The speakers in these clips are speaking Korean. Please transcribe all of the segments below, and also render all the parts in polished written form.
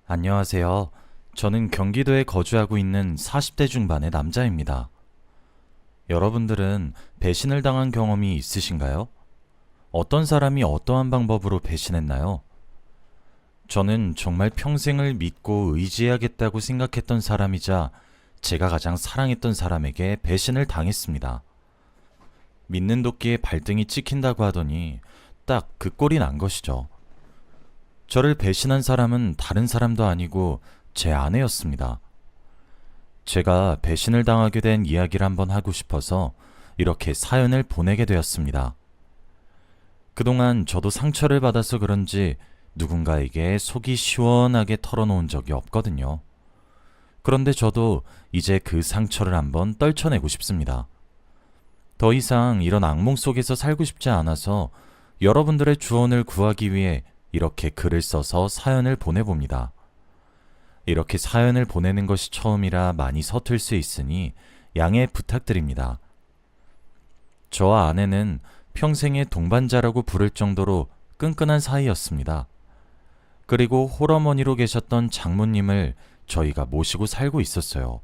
안녕하세요. 저는 경기도에 거주하고 있는 40대 중반의 남자입니다. 여러분들은 배신을 당한 경험이 있으신가요? 어떤 사람이 어떠한 방법으로 배신했나요? 저는 정말 평생을 믿고 의지해야겠다고 생각했던 사람이자 제가 가장 사랑했던 사람에게 배신을 당했습니다. 믿는 도끼에 발등이 찍힌다고 하더니 딱 그 꼴이 난 것이죠. 저를 배신한 사람은 다른 사람도 아니고 제 아내였습니다. 제가 배신을 당하게 된 이야기를 한번 하고 싶어서 이렇게 사연을 보내게 되었습니다. 그동안 저도 상처를 받아서 그런지 누군가에게 속이 시원하게 털어놓은 적이 없거든요. 그런데 저도 이제 그 상처를 한번 떨쳐내고 싶습니다. 더 이상 이런 악몽 속에서 살고 싶지 않아서 여러분들의 조언을 구하기 위해 이렇게 글을 써서 사연을 보내봅니다. 이렇게 사연을 보내는 것이 처음이라 많이 서툴 수 있으니 양해 부탁드립니다. 저와 아내는 평생의 동반자라고 부를 정도로 끈끈한 사이였습니다. 그리고 홀어머니로 계셨던 장모님을 저희가 모시고 살고 있었어요.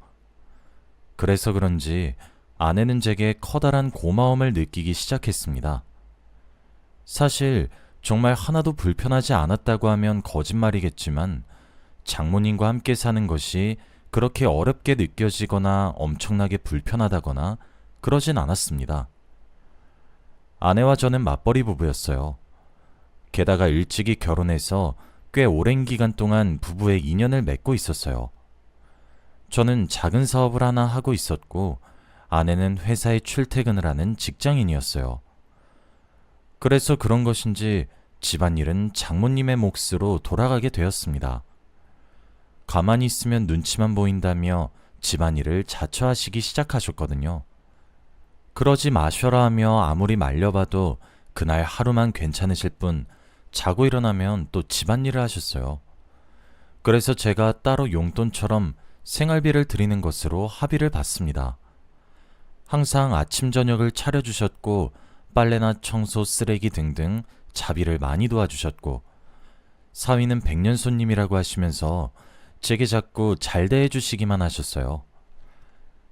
그래서 그런지 아내는 제게 커다란 고마움을 느끼기 시작했습니다. 사실 정말 하나도 불편하지 않았다고 하면 거짓말이겠지만 장모님과 함께 사는 것이 그렇게 어렵게 느껴지거나 엄청나게 불편하다거나 그러진 않았습니다. 아내와 저는 맞벌이 부부였어요. 게다가 일찍이 결혼해서 꽤 오랜 기간 동안 부부의 인연을 맺고 있었어요. 저는 작은 사업을 하나 하고 있었고 아내는 회사에 출퇴근을 하는 직장인이었어요. 그래서 그런 것인지 집안일은 장모님의 몫으로 돌아가게 되었습니다. 가만히 있으면 눈치만 보인다며 집안일을 자처하시기 시작하셨거든요. 그러지 마셔라 하며 아무리 말려봐도 그날 하루만 괜찮으실 뿐 자고 일어나면 또 집안일을 하셨어요. 그래서 제가 따로 용돈처럼 생활비를 드리는 것으로 합의를 봤습니다. 항상 아침 저녁을 차려주셨고 빨래나 청소, 쓰레기 등등 자비를 많이 도와주셨고 사위는 백년 손님이라고 하시면서 제게 자꾸 잘 대해주시기만 하셨어요.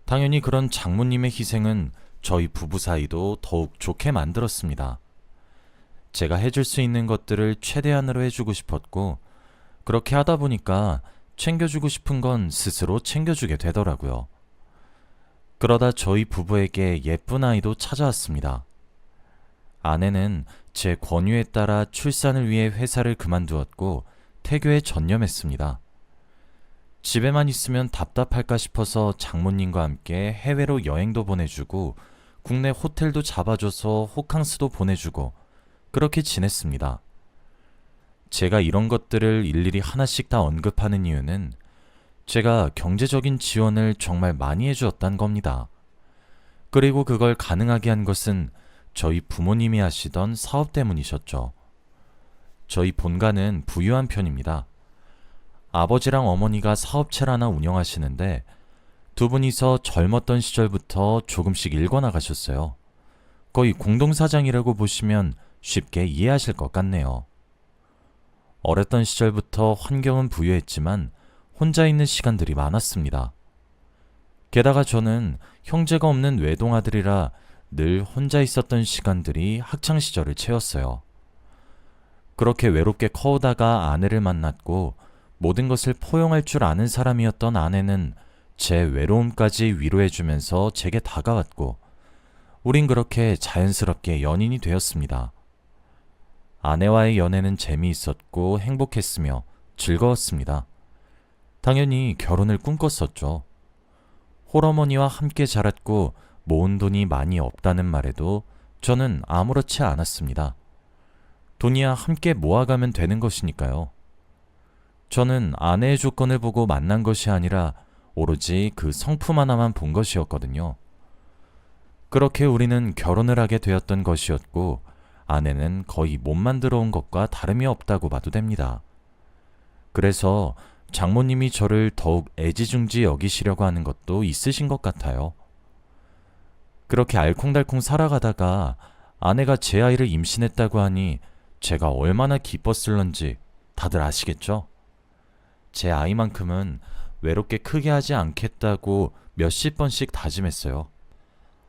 당연히 그런 장모님의 희생은 저희 부부 사이도 더욱 좋게 만들었습니다. 제가 해줄 수 있는 것들을 최대한으로 해주고 싶었고 그렇게 하다 보니까 챙겨주고 싶은 건 스스로 챙겨주게 되더라고요. 그러다 저희 부부에게 예쁜 아이도 찾아왔습니다. 아내는 제 권유에 따라 출산을 위해 회사를 그만두었고 태교에 전념했습니다. 집에만 있으면 답답할까 싶어서 장모님과 함께 해외로 여행도 보내주고 국내 호텔도 잡아줘서 호캉스도 보내주고 그렇게 지냈습니다. 제가 이런 것들을 일일이 하나씩 다 언급하는 이유는 제가 경제적인 지원을 정말 많이 해주었단 겁니다. 그리고 그걸 가능하게 한 것은 저희 부모님이 하시던 사업 때문이셨죠. 저희 본가는 부유한 편입니다. 아버지랑 어머니가 사업체를 하나 운영하시는데 두 분이서 젊었던 시절부터 조금씩 일궈나가셨어요. 거의 공동사장이라고 보시면 쉽게 이해하실 것 같네요. 어렸던 시절부터 환경은 부유했지만 혼자 있는 시간들이 많았습니다. 게다가 저는 형제가 없는 외동아들이라 늘 혼자 있었던 시간들이 학창시절을 채웠어요. 그렇게 외롭게 커오다가 아내를 만났고 모든 것을 포용할 줄 아는 사람이었던 아내는 제 외로움까지 위로해주면서 제게 다가왔고 우린 그렇게 자연스럽게 연인이 되었습니다. 아내와의 연애는 재미있었고 행복했으며 즐거웠습니다. 당연히 결혼을 꿈꿨었죠. 홀어머니와 함께 자랐고 모은 돈이 많이 없다는 말에도 저는 아무렇지 않았습니다. 돈이야 함께 모아가면 되는 것이니까요. 저는 아내의 조건을 보고 만난 것이 아니라 오로지 그 성품 하나만 본 것이었거든요. 그렇게 우리는 결혼을 하게 되었던 것이었고 아내는 거의 몸만 들어온 것과 다름이 없다고 봐도 됩니다. 그래서 장모님이 저를 더욱 애지중지 여기시려고 하는 것도 있으신 것 같아요. 그렇게 알콩달콩 살아가다가 아내가 제 아이를 임신했다고 하니 제가 얼마나 기뻤을런지 다들 아시겠죠? 제 아이만큼은 외롭게 크게 하지 않겠다고 몇십 번씩 다짐했어요.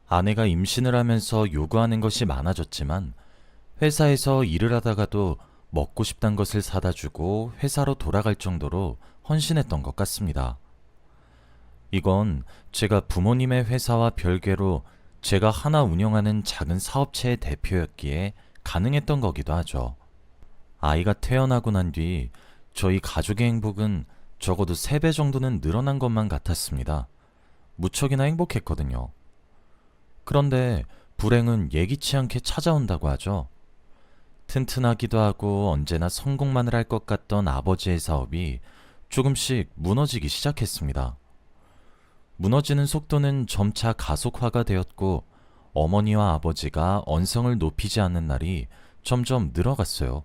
아내가 임신을 하면서 요구하는 것이 많아졌지만 회사에서 일을 하다가도 먹고 싶단 것을 사다 주고 회사로 돌아갈 정도로 헌신했던 것 같습니다. 이건 제가 부모님의 회사와 별개로 제가 하나 운영하는 작은 사업체의 대표였기에 가능했던 거기도 하죠. 아이가 태어나고 난 뒤 저희 가족의 행복은 적어도 3배 정도는 늘어난 것만 같았습니다. 무척이나 행복했거든요. 그런데 불행은 예기치 않게 찾아온다고 하죠. 튼튼하기도 하고 언제나 성공만을 할 것 같던 아버지의 사업이 조금씩 무너지기 시작했습니다. 무너지는 속도는 점차 가속화가 되었고 어머니와 아버지가 언성을 높이지 않는 날이 점점 늘어갔어요.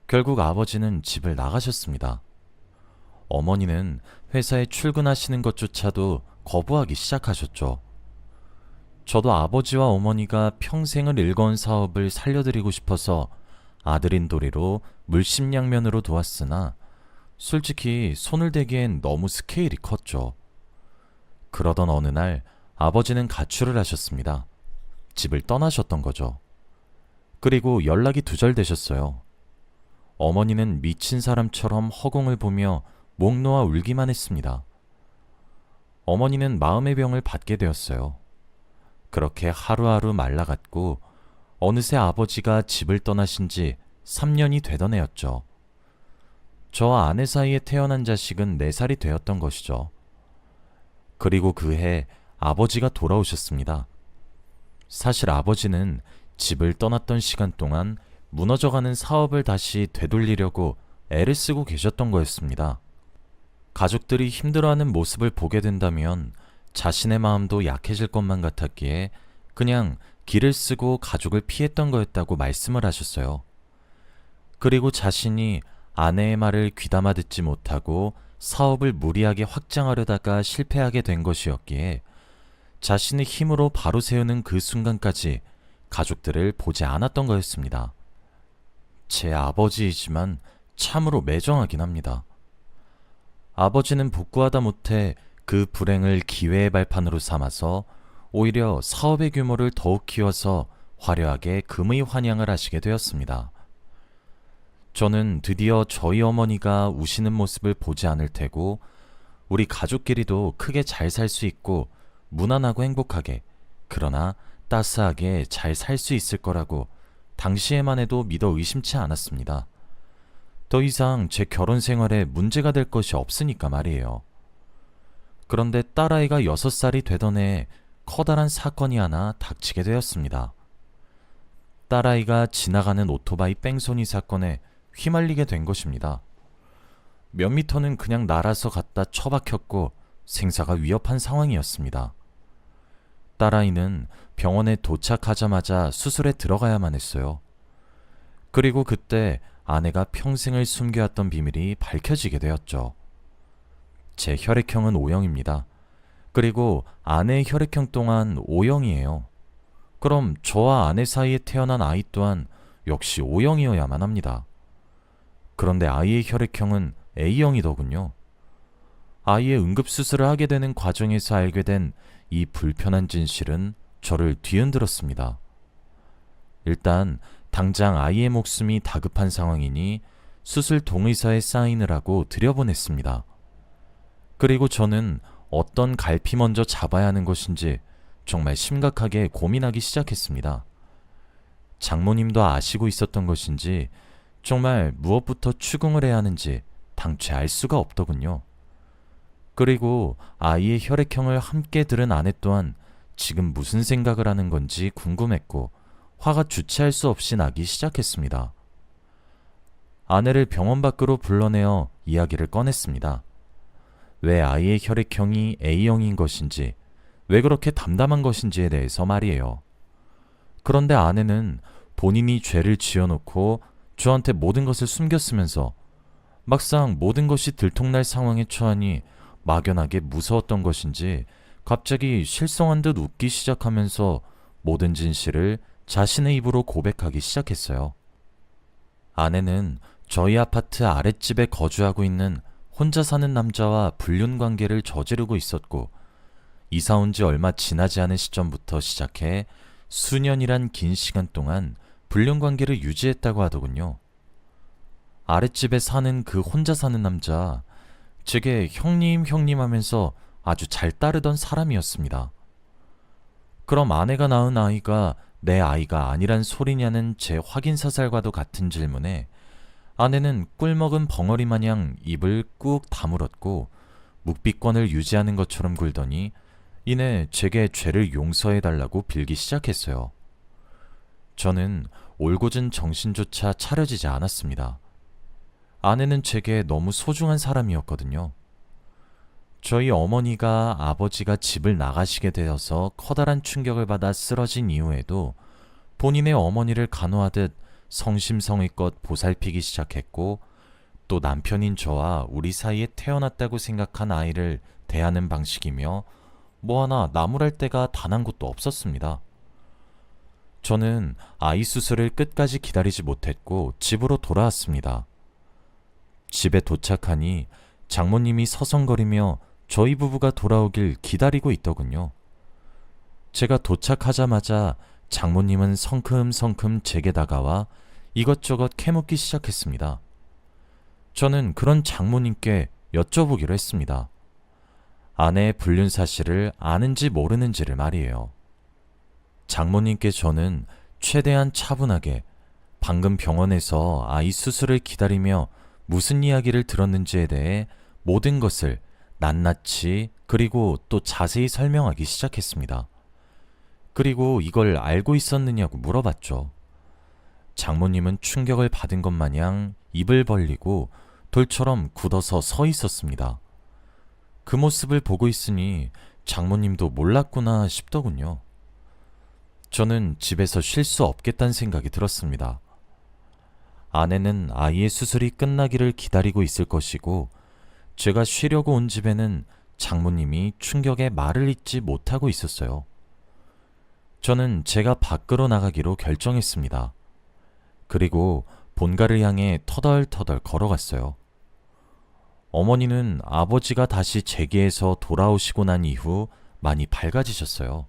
결국 아버지는 집을 나가셨습니다. 어머니는 회사에 출근하시는 것조차도 거부하기 시작하셨죠. 저도 아버지와 어머니가 평생을 일궈온 사업을 살려드리고 싶어서 아들인 도리로 물심양면으로 도왔으나 솔직히 손을 대기엔 너무 스케일이 컸죠. 그러던 어느 날 아버지는 가출을 하셨습니다. 집을 떠나셨던 거죠. 그리고 연락이 두절되셨어요. 어머니는 미친 사람처럼 허공을 보며 목 놓아 울기만 했습니다. 어머니는 마음의 병을 받게 되었어요. 그렇게 하루하루 말라갔고 어느새 아버지가 집을 떠나신 지 3년이 되던 해였죠. 저와 아내 사이에 태어난 자식은 4살이 되었던 것이죠. 그리고 그 해 아버지가 돌아오셨습니다. 사실 아버지는 집을 떠났던 시간 동안 무너져가는 사업을 다시 되돌리려고 애를 쓰고 계셨던 거였습니다. 가족들이 힘들어하는 모습을 보게 된다면 자신의 마음도 약해질 것만 같았기에 그냥 길을 쓰고 가족을 피했던 거였다고 말씀을 하셨어요. 그리고 자신이 아내의 말을 귀담아 듣지 못하고 사업을 무리하게 확장하려다가 실패하게 된 것이었기에 자신의 힘으로 바로 세우는 그 순간까지 가족들을 보지 않았던 거였습니다. 제 아버지이지만 참으로 매정하긴 합니다. 아버지는 복구하다 못해 그 불행을 기회의 발판으로 삼아서 오히려 사업의 규모를 더욱 키워서 화려하게 금의 환영을 하시게 되었습니다. 저는 드디어 저희 어머니가 우시는 모습을 보지 않을 테고 우리 가족끼리도 크게 잘 살 수 있고 무난하고 행복하게 그러나 따스하게 잘 살 수 있을 거라고 당시에만 해도 믿어 의심치 않았습니다. 더 이상 제 결혼 생활에 문제가 될 것이 없으니까 말이에요. 그런데 딸아이가 6살이 되던 해에 커다란 사건이 하나 닥치게 되었습니다. 딸아이가 지나가는 오토바이 뺑소니 사건에 휘말리게 된 것입니다. 몇 미터는 그냥 날아서 갔다 처박혔고 생사가 위협한 상황이었습니다. 딸아이는 병원에 도착하자마자 수술에 들어가야만 했어요. 그리고 그때 아내가 평생을 숨겨왔던 비밀이 밝혀지게 되었죠. 제 혈액형은 O형입니다. 그리고 아내의 혈액형 또한 O형이에요. 그럼 저와 아내 사이에 태어난 아이 또한 역시 O형이어야만 합니다. 그런데 아이의 혈액형은 A형이더군요. 아이의 응급수술을 하게 되는 과정에서 알게 된 이 불편한 진실은 저를 뒤흔들었습니다. 일단 당장 아이의 목숨이 다급한 상황이니 수술 동의서에 사인을 하고 들여보냈습니다. 그리고 저는 어떤 갈피 먼저 잡아야 하는 것인지 정말 심각하게 고민하기 시작했습니다. 장모님도 아시고 있었던 것인지 정말 무엇부터 추궁을 해야 하는지 당최 알 수가 없더군요. 그리고 아이의 혈액형을 함께 들은 아내 또한 지금 무슨 생각을 하는 건지 궁금했고 화가 주체할 수 없이 나기 시작했습니다. 아내를 병원 밖으로 불러내어 이야기를 꺼냈습니다. 왜 아이의 혈액형이 A형인 것인지, 왜 그렇게 담담한 것인지에 대해서 말이에요. 그런데 아내는 본인이 죄를 지어놓고 저한테 모든 것을 숨겼으면서 막상 모든 것이 들통날 상황에 처하니 막연하게 무서웠던 것인지 갑자기 실성한 듯 웃기 시작하면서 모든 진실을 자신의 입으로 고백하기 시작했어요. 아내는 저희 아파트 아랫집에 거주하고 있는 혼자 사는 남자와 불륜 관계를 저지르고 있었고, 이사 온 지 얼마 지나지 않은 시점부터 시작해 수년이란 긴 시간 동안 불륜 관계를 유지했다고 하더군요. 아랫집에 사는 그 혼자 사는 남자, 제게 형님 형님 하면서 아주 잘 따르던 사람이었습니다. 그럼 아내가 낳은 아이가 내 아이가 아니란 소리냐는 제 확인 사살과도 같은 질문에 아내는 꿀먹은 벙어리 마냥 입을 꾹 다물었고 묵비권을 유지하는 것처럼 굴더니 이내 제게 죄를 용서해달라고 빌기 시작했어요. 저는 올곧은 정신조차 차려지지 않았습니다. 아내는 제게 너무 소중한 사람이었거든요. 저희 어머니가 아버지가 집을 나가시게 되어서 커다란 충격을 받아 쓰러진 이후에도 본인의 어머니를 간호하듯 성심성의껏 보살피기 시작했고, 또 남편인 저와 우리 사이에 태어났다고 생각한 아이를 대하는 방식이며 뭐 하나 나무랄 데가 단 한 곳도 없었습니다. 저는 아이 수술을 끝까지 기다리지 못했고 집으로 돌아왔습니다. 집에 도착하니 장모님이 서성거리며 저희 부부가 돌아오길 기다리고 있더군요. 제가 도착하자마자 장모님은 성큼성큼 제게 다가와 이것저것 캐묻기 시작했습니다. 저는 그런 장모님께 여쭤보기로 했습니다. 아내의 불륜 사실을 아는지 모르는지를 말이에요. 장모님께 저는 최대한 차분하게 방금 병원에서 아이 수술을 기다리며 무슨 이야기를 들었는지에 대해 모든 것을 낱낱이 그리고 또 자세히 설명하기 시작했습니다. 그리고 이걸 알고 있었느냐고 물어봤죠. 장모님은 충격을 받은 것 마냥 입을 벌리고 돌처럼 굳어서 서 있었습니다. 그 모습을 보고 있으니 장모님도 몰랐구나 싶더군요. 저는 집에서 쉴 수 없겠다는 생각이 들었습니다. 아내는 아이의 수술이 끝나기를 기다리고 있을 것이고, 제가 쉬려고 온 집에는 장모님이 충격에 말을 잇지 못하고 있었어요. 저는 제가 밖으로 나가기로 결정했습니다. 그리고 본가를 향해 터덜터덜 걸어갔어요. 어머니는 아버지가 다시 재기에서 돌아오시고 난 이후 많이 밝아지셨어요.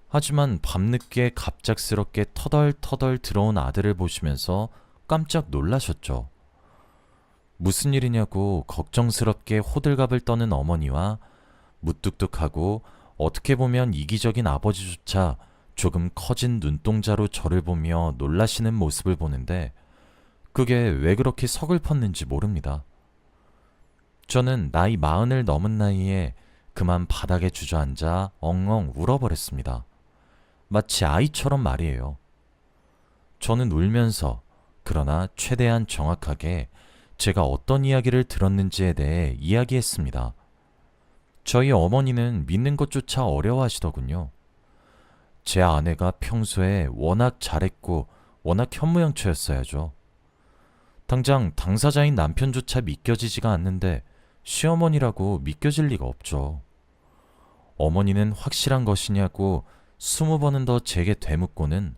하지만 밤늦게 갑작스럽게 터덜터덜 들어온 아들을 보시면서 깜짝 놀라셨죠. 무슨 일이냐고 걱정스럽게 호들갑을 떠는 어머니와 무뚝뚝하고 어떻게 보면 이기적인 아버지조차 조금 커진 눈동자로 저를 보며 놀라시는 모습을 보는데 그게 왜 그렇게 서글펐는지 모릅니다. 저는 나이 40을 넘은 나이에 그만 바닥에 주저앉아 엉엉 울어버렸습니다. 마치 아이처럼 말이에요. 저는 울면서 그러나 최대한 정확하게 제가 어떤 이야기를 들었는지에 대해 이야기했습니다. 저희 어머니는 믿는 것조차 어려워하시더군요. 제 아내가 평소에 워낙 잘했고 워낙 현모양처였어야죠. 당장 당사자인 남편조차 믿겨지지가 않는데 시어머니라고 믿겨질 리가 없죠. 어머니는 확실한 것이냐고 20번은 더 제게 되묻고는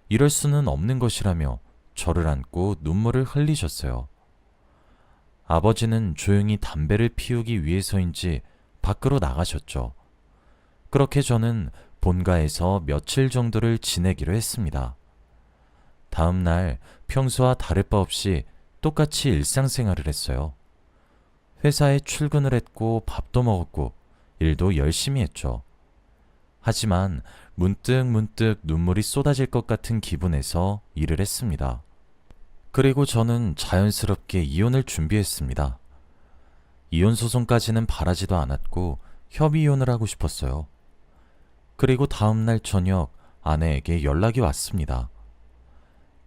이럴 수는 없는 것이라며 저를 안고 눈물을 흘리셨어요. 아버지는 조용히 담배를 피우기 위해서인지 밖으로 나가셨죠. 그렇게 저는 본가에서 며칠 정도를 지내기로 했습니다. 다음 날 평소와 다를 바 없이 똑같이 일상생활을 했어요. 회사에 출근을 했고 밥도 먹었고 일도 열심히 했죠. 하지만 문득 눈물이 쏟아질 것 같은 기분에서 일을 했습니다. 그리고 저는 자연스럽게 이혼을 준비했습니다. 이혼 소송까지는 바라지도 않았고 협의 이혼을 하고 싶었어요. 그리고 다음날 저녁 아내에게 연락이 왔습니다.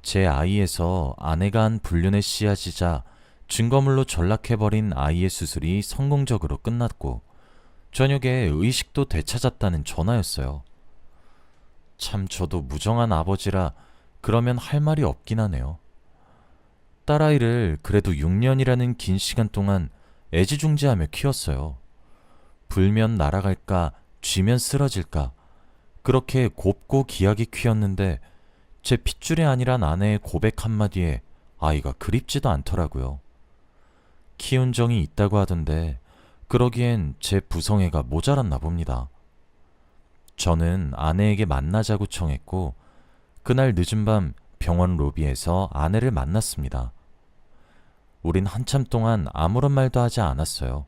제 아이에서 아내가 한 불륜의 씨앗이자 증거물로 전락해버린 아이의 수술이 성공적으로 끝났고 저녁에 의식도 되찾았다는 전화였어요. 참 저도 무정한 아버지라 그러면 할 말이 없긴 하네요. 딸아이를 그래도 6년이라는 긴 시간 동안 애지중지하며 키웠어요. 불면 날아갈까 쥐면 쓰러질까 그렇게 곱고 귀하게 키웠는데 제 핏줄이 아니란 아내의 고백 한마디에 아이가 그립지도 않더라고요. 키운 정이 있다고 하던데 그러기엔 제 부성애가 모자랐나 봅니다. 저는 아내에게 만나자고 청했고 그날 늦은 밤 병원 로비에서 아내를 만났습니다. 우린 한참 동안 아무런 말도 하지 않았어요.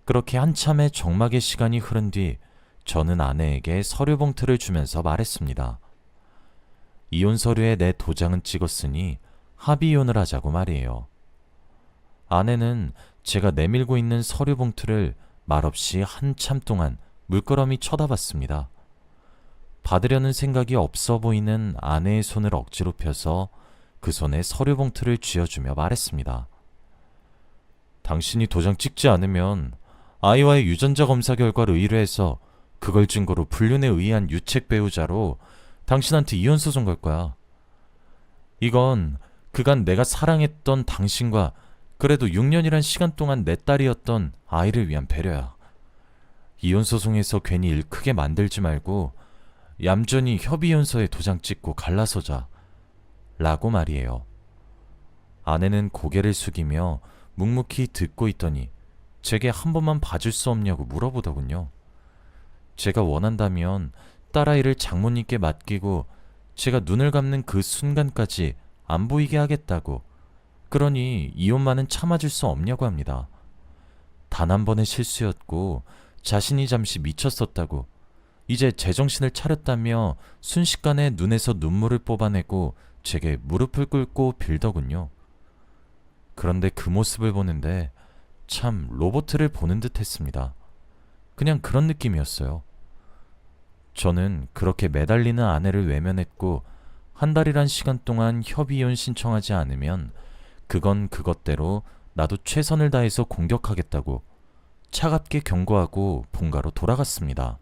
그렇게 한참의 적막의 시간이 흐른 뒤 저는 아내에게 서류 봉투를 주면서 말했습니다. 이혼 서류에 내 도장은 찍었으니 합의 이혼을 하자고 말이에요. 아내는 제가 내밀고 있는 서류 봉투를 말없이 한참 동안 물끄러미 쳐다봤습니다. 받으려는 생각이 없어 보이는 아내의 손을 억지로 펴서 그 손에 서류 봉투를 쥐어주며 말했습니다. 당신이 도장 찍지 않으면 아이와의 유전자 검사 결과를 의뢰해서 그걸 증거로 불륜에 의한 유책 배우자로 당신한테 이혼 소송 걸 거야. 이건 그간 내가 사랑했던 당신과 그래도 6년이란 시간 동안 내 딸이었던 아이를 위한 배려야. 이혼 소송에서 괜히 일 크게 만들지 말고 얌전히 협의이혼서에 도장 찍고 갈라서자. 라고 말이에요. 아내는 고개를 숙이며 묵묵히 듣고 있더니 제게 한 번만 봐줄 수 없냐고 물어보더군요. 제가 원한다면 딸아이를 장모님께 맡기고 제가 눈을 감는 그 순간까지 안 보이게 하겠다고, 그러니 이혼만은 참아줄 수 없냐고 합니다. 단 한 번의 실수였고 자신이 잠시 미쳤었다고, 이제 제정신을 차렸다며 순식간에 눈에서 눈물을 뽑아내고 제게 무릎을 꿇고 빌더군요. 그런데 그 모습을 보는데 참 로봇을 보는 듯 했습니다. 그냥 그런 느낌이었어요. 저는 그렇게 매달리는 아내를 외면했고 한 달이란 시간 동안 협의이혼 신청하지 않으면 그건 그것대로 나도 최선을 다해서 공격하겠다고 차갑게 경고하고 본가로 돌아갔습니다.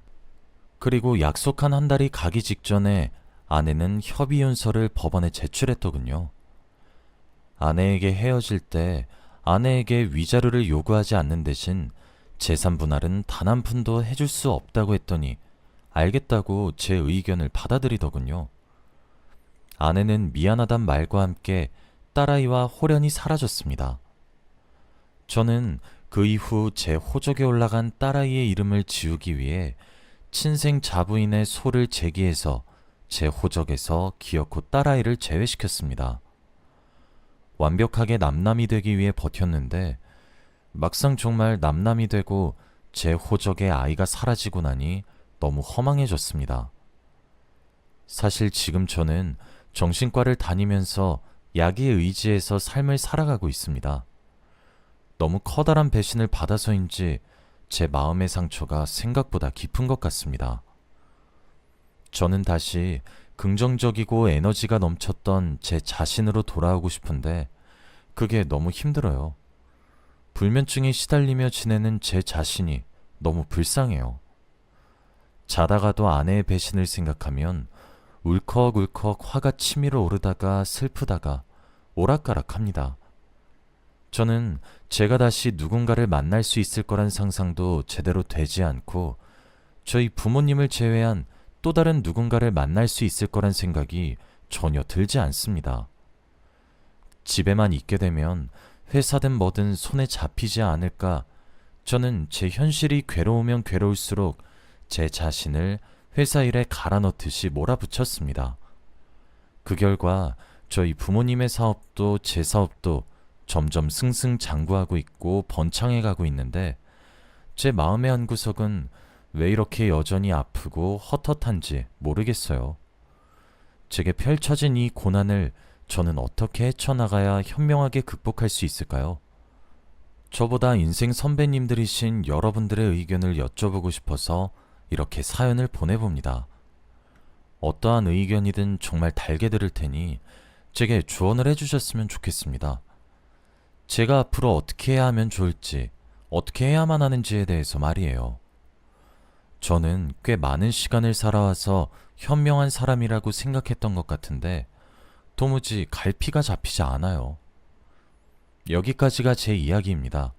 그리고 약속한 한 달이 가기 직전에 아내는 협의이혼서를 법원에 제출했더군요. 아내에게 헤어질 때 아내에게 위자료를 요구하지 않는 대신 재산 분할은 단 한 푼도 해줄 수 없다고 했더니 알겠다고 제 의견을 받아들이더군요. 아내는 미안하단 말과 함께 딸아이와 홀연히 사라졌습니다. 저는 그 이후 제 호적에 올라간 딸아이의 이름을 지우기 위해 친생 자부인의 소를 제기해서 제 호적에서 기어코 딸아이를 제외시켰습니다. 완벽하게 남남이 되기 위해 버텼는데 막상 정말 남남이 되고 제 호적에 아이가 사라지고 나니 너무 허망해졌습니다. 사실 지금 저는 정신과를 다니면서 약에 의지해서 삶을 살아가고 있습니다. 너무 커다란 배신을 받아서인지 제 마음의 상처가 생각보다 깊은 것 같습니다. 저는 다시 긍정적이고 에너지가 넘쳤던 제 자신으로 돌아오고 싶은데 그게 너무 힘들어요. 불면증에 시달리며 지내는 제 자신이 너무 불쌍해요. 자다가도 아내의 배신을 생각하면 울컥울컥 화가 치밀어 오르다가 슬프다가 오락가락합니다. 저는 제가 다시 누군가를 만날 수 있을 거란 상상도 제대로 되지 않고 저희 부모님을 제외한 또 다른 누군가를 만날 수 있을 거란 생각이 전혀 들지 않습니다. 집에만 있게 되면 회사든 뭐든 손에 잡히지 않을까, 저는 제 현실이 괴로우면 괴로울수록 제 자신을 회사 일에 갈아 넣듯이 몰아붙였습니다. 그 결과 저희 부모님의 사업도 제 사업도 점점 승승장구하고 있고 번창해가고 있는데 제 마음의 한구석은 왜 이렇게 여전히 아프고 헛헛한지 모르겠어요. 제게 펼쳐진 이 고난을 저는 어떻게 헤쳐나가야 현명하게 극복할 수 있을까요? 저보다 인생 선배님들이신 여러분들의 의견을 여쭤보고 싶어서 이렇게 사연을 보내봅니다. 어떠한 의견이든 정말 달게 들을 테니 제게 조언을 해주셨으면 좋겠습니다. 제가 앞으로 어떻게 해야 하면 좋을지, 어떻게 해야만 하는지에 대해서 말이에요. 저는 꽤 많은 시간을 살아와서 현명한 사람이라고 생각했던 것 같은데 도무지 갈피가 잡히지 않아요. 여기까지가 제 이야기입니다.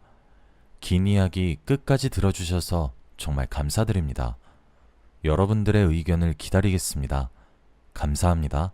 긴 이야기 끝까지 들어주셔서 정말 감사드립니다. 여러분들의 의견을 기다리겠습니다. 감사합니다.